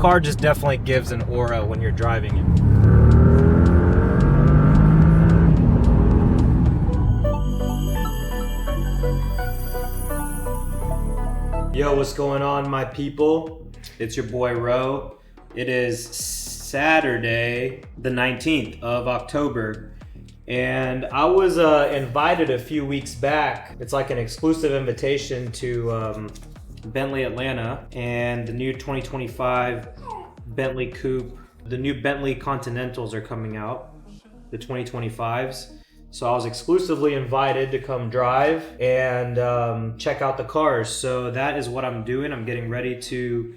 car just definitely gives an aura when you're driving it. Yo, what's going on, my people? It's your boy Ro. It is Saturday, the 19th of October, and I was invited a few weeks back. It's like an exclusive invitation to Bentley Atlanta and the new 2025 Bentley Coupe. The new Bentley Continentals are coming out, the 2025s. So I was exclusively invited to come drive and check out the cars. So that is what I'm doing. I'm getting ready to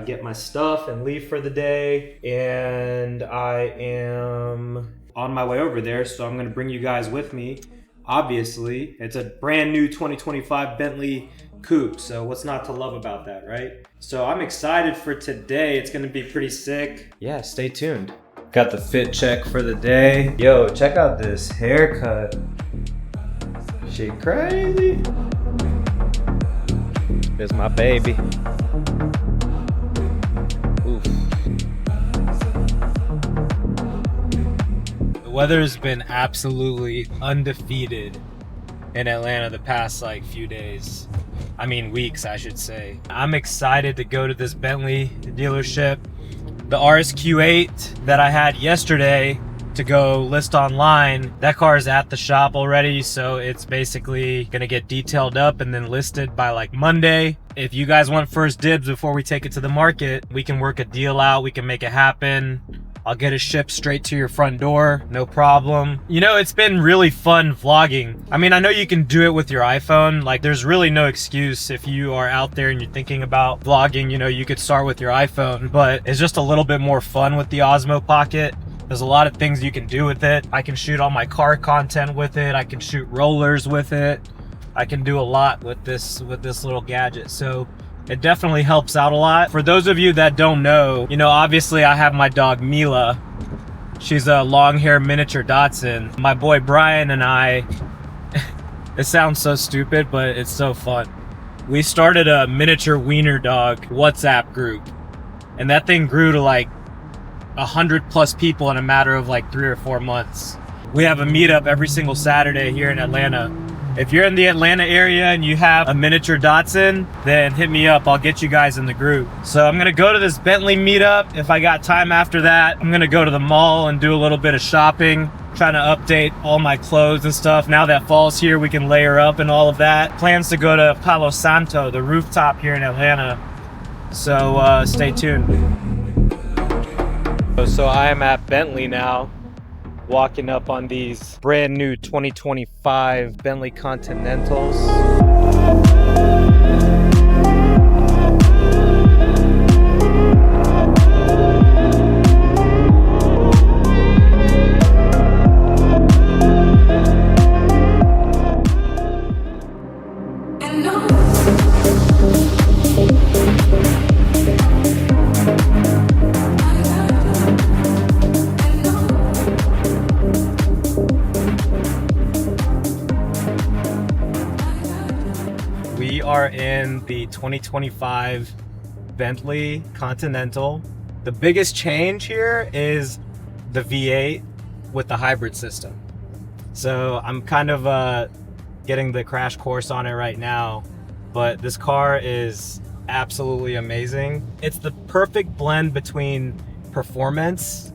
get my stuff and leave for the day. And I am on my way over there. So I'm going to bring you guys with me. Obviously, it's a brand new 2025 Bentley Coupe. So what's not to love about that, right? So I'm excited for today. It's going to be pretty sick. Yeah, stay tuned. Got the fit check for the day. Yo, check out this haircut. She crazy. There's my baby. Oof. The weather's been absolutely undefeated in Atlanta the past few days. I mean weeks, I should say. I'm excited to go to this Bentley dealership. The RSQ8 that I had yesterday to go list online, that car is at the shop already, so it's basically gonna get detailed up and then listed by Monday. If you guys want first dibs before we take it to the market, we can work a deal out, we can make it happen. I'll get it shipped straight to your front door, no problem. You know, it's been really fun vlogging. I mean, I know you can do it with your iPhone. There's really no excuse if you are out there and you're thinking about vlogging, you know, you could start with your iPhone, but it's just a little bit more fun with the Osmo Pocket. There's a lot of things you can do with it. I can shoot all my car content with it. I can shoot rollers with it. I can do a lot with this little gadget. So it definitely helps out a lot. For those of you that don't know, you know, obviously I have my dog Mila. She's a long hair miniature Dachshund. My boy Brian and I, it sounds so stupid, but it's so fun. We started a miniature wiener dog WhatsApp group, and that thing grew to 100+ people in a matter of 3 or 4 months. We have a meetup every single Saturday here in Atlanta. If you're in the Atlanta area and you have a miniature Dachshund, then hit me up. I'll get you guys in the group. So I'm gonna go to this Bentley meetup. If I got time after that, I'm gonna go to the mall and do a little bit of shopping, trying to update all my clothes and stuff. Now that fall's here, we can layer up and all of that. Plans to go to Palo Santo, the rooftop here in Atlanta. So stay tuned. So I am at Bentley now, walking up on these brand new 2025 Bentley Continentals. We are in the 2025 Bentley Continental. The biggest change here is the V8 with the hybrid system. So I'm kind of getting the crash course on it right now, but this car is absolutely amazing. It's the perfect blend between performance,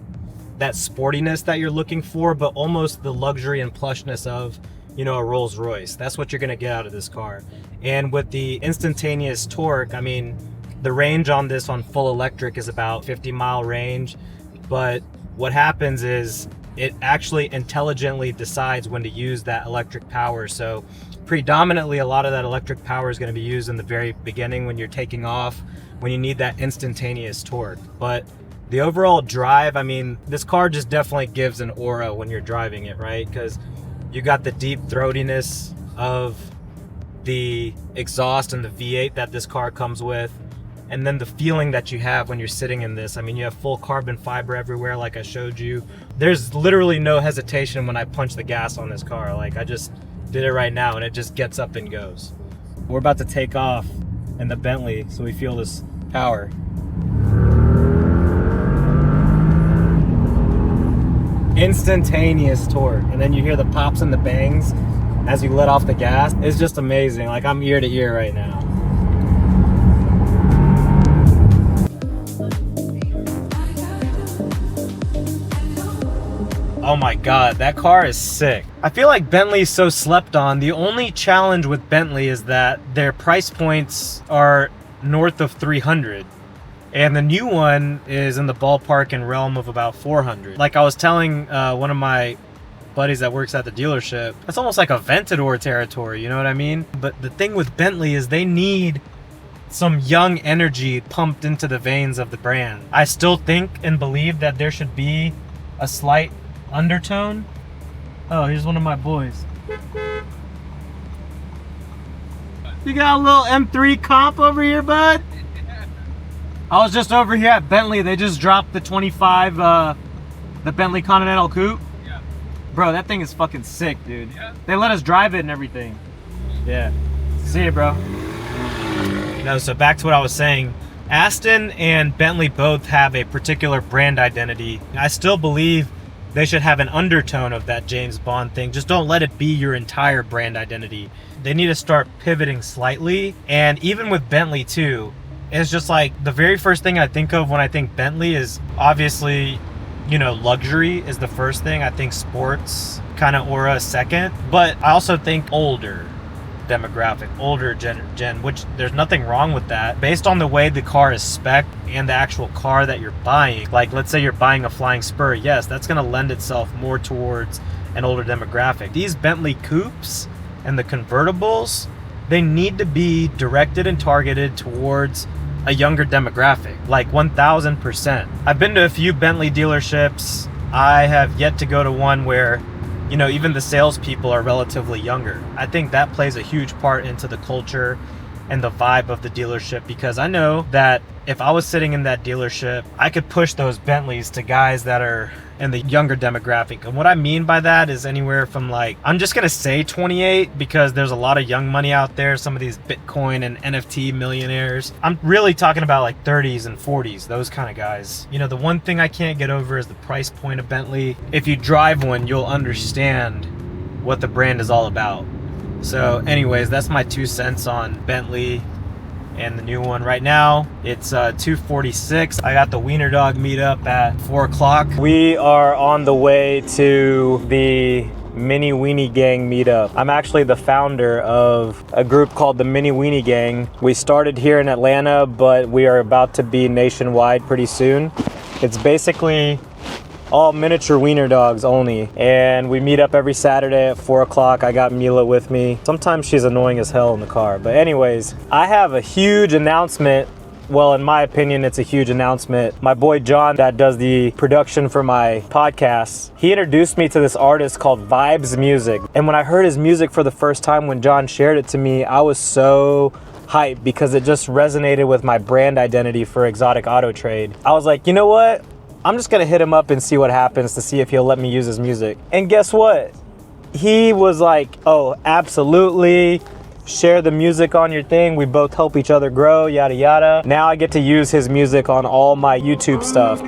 that sportiness that you're looking for, but almost the luxury and plushness of, you know, a Rolls Royce. That's what you're gonna get out of this car. And with the instantaneous torque, I mean, the range on this on full electric is about 50-mile range, but what happens is it actually intelligently decides when to use that electric power. So predominantly a lot of that electric power is going to be used in the very beginning when you're taking off, when you need that instantaneous torque. But the overall drive, I mean, this car just definitely gives an aura when you're driving it, right? Because you got the deep throatiness of the exhaust and the V8 that this car comes with, and then the feeling that you have when you're sitting in this. I mean, you have full carbon fiber everywhere, like I showed you. There's literally no hesitation when I punch the gas on this car. Like, I just did it right now and it just gets up and goes. We're about to take off in the Bentley, so we feel this power. Instantaneous torque. And then you hear the pops and the bangs as you let off the gas. It's just amazing. Like, I'm ear to ear right now. Oh my God, that car is sick. I feel like Bentley is so slept on. The only challenge with Bentley is that their price points are north of 300. And the new one is in the ballpark and realm of about 400. Like I was telling one of my buddies that works at the dealership, that's almost like a Aventador territory, you know what I mean? But the thing with Bentley is they need some young energy pumped into the veins of the brand. I still think and believe that there should be a slight undertone. Oh, here's one of my boys. You got a little M3 comp over here, bud? I was just over here at Bentley. They just dropped the 25, the Bentley Continental Coupe. Yeah. Bro, that thing is fucking sick, dude. Yeah. They let us drive it and everything. Yeah. See you, bro. No, so back to what I was saying. Aston and Bentley both have a particular brand identity. I still believe they should have an undertone of that James Bond thing. Just don't let it be your entire brand identity. They need to start pivoting slightly. And even with Bentley too, it's just like the very first thing I think of when I think Bentley is obviously, you know, luxury is the first thing. I think sports kind of aura second. But I also think older demographic, older gen, which there's nothing wrong with that. Based on the way the car is spec'd and the actual car that you're buying, like let's say you're buying a Flying Spur, yes, that's gonna lend itself more towards an older demographic. These Bentley Coupes and the convertibles, they need to be directed and targeted towards a younger demographic, like 1000%. I've been to a few Bentley dealerships. I have yet to go to one where, you know, even the salespeople are relatively younger. I think that plays a huge part into the culture and the vibe of the dealership, because I know that if I was sitting in that dealership, I could push those Bentleys to guys that are in the younger demographic. And what I mean by that is anywhere from, like, I'm just gonna say 28 because there's a lot of young money out there, some of these Bitcoin and NFT millionaires. I'm really talking about like 30s and 40s, those kind of guys. You know, the one thing I can't get over is the price point of Bentley. If you drive one, you'll understand what the brand is all about. So anyways, that's my 2 cents on Bentley and the new one. Right now it's 2:46. I got the Wiener Dog meetup at 4 o'clock. We are on the way to the Mini Weenie Gang meetup. I'm actually the founder of a group called the Mini Weenie Gang. We started here in Atlanta, but we are about to be nationwide pretty soon. It's basically all miniature wiener dogs only, and we meet up every Saturday at 4 o'clock. I got Mila with me. Sometimes she's annoying as hell in the car, but anyways, I have a huge announcement. Well, in my opinion, it's a huge announcement. My boy John, that does the production for my podcast, he introduced me to this artist called Vibes Music. And when I heard his music for the first time, when John shared it to me, I was so hyped because it just resonated with my brand identity for Exotic Auto Trade. I was like, you know what? I'm just gonna hit him up and see what happens to see if he'll let me use his music. And guess what? He was like, oh, absolutely. Share the music on your thing. We both help each other grow, yada, yada. Now I get to use his music on all my YouTube stuff.